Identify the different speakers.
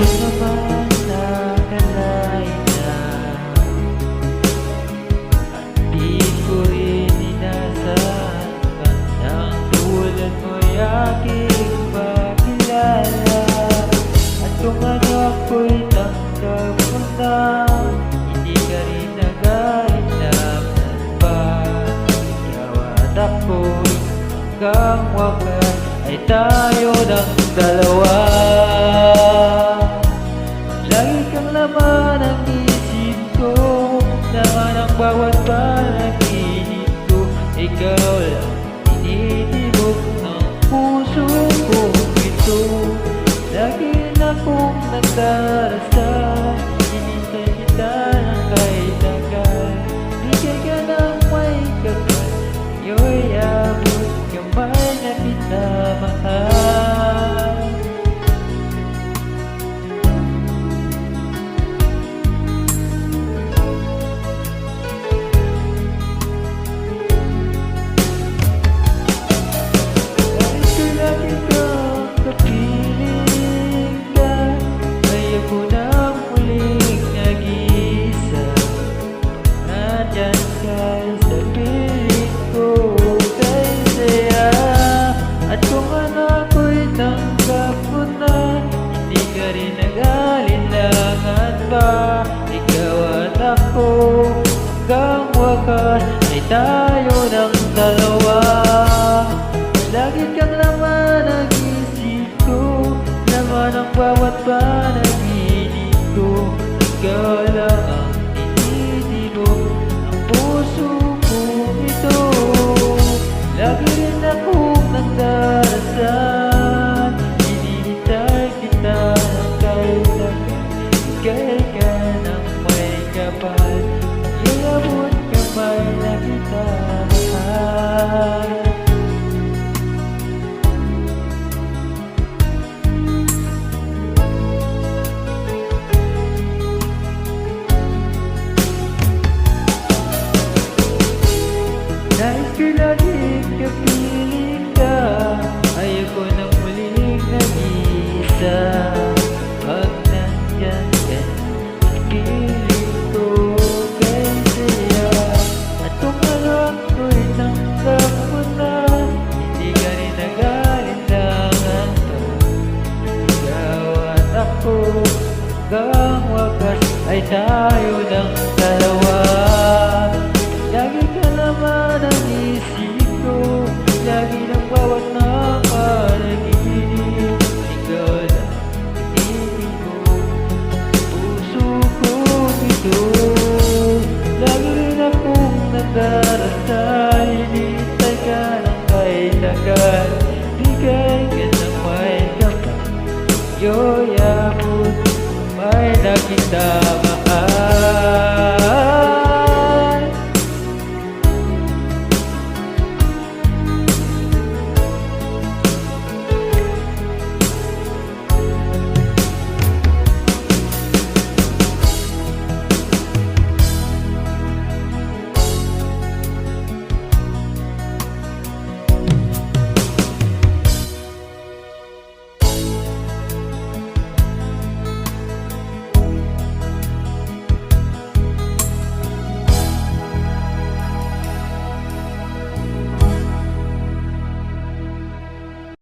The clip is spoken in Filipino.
Speaker 1: ko naman nakalain na at di ko rin inasahan nang tulad mo'y aking makilala. At kung ano ako'y tanggap mo na, hindi ka rin nag-ainaman pa. Ikaw at ako'y hanggang wakas ay tayo ng dalawa. Lagi kang laman ang isip ko, laman ang bawat panaginip ko. Ikaw lang tinitibok ng puso ko ito. Lagi na kong nagdarasal, hinintay kita ng kahit tagal. Bigay ka ng may kapal, iyo'y abot kamay na pinamahal. Kahit ko lagi kang kapiling ka, ayaw ko nang muling nag-iisa. Nandyan ka sa piling ko, kay saya. At kung ano ako'y tanggap mo na, hindi ka rin nag-alinlangan pa. Ikaw at ako, hanggang wakas ay tayo ng dalawa. Lagi kang laman ang isip ko, laman ang bawat panaginip ko. Ikaw lang ang tinitibok ang puso ko ito. Lagi rin akong nagdarasal, hinihintay kita ng kahit tagal. Bigay ka ng may kapal, iabot kamay na kita mahal. Dahil ko laging kapiling ka, ayaw ko na muling nag-iisa. Pag nandyan ka sa piling ko, kay saya. At kung ano ako'y tanggap mo na, hindi ka rin nag-alinlangan pa. Ikaw at ako, hanggang wakas ay tayo ng dalawa. Lagi ka naman ang isip ko, lagi ng bawat nakaraginip. Ikaw lang tinitibok puso ko ito. Lagi rin akong nagdarasal, hinihintay ka ng kahit tagal. Bigay ka ng may kapal, iyo'y abot kamay na kita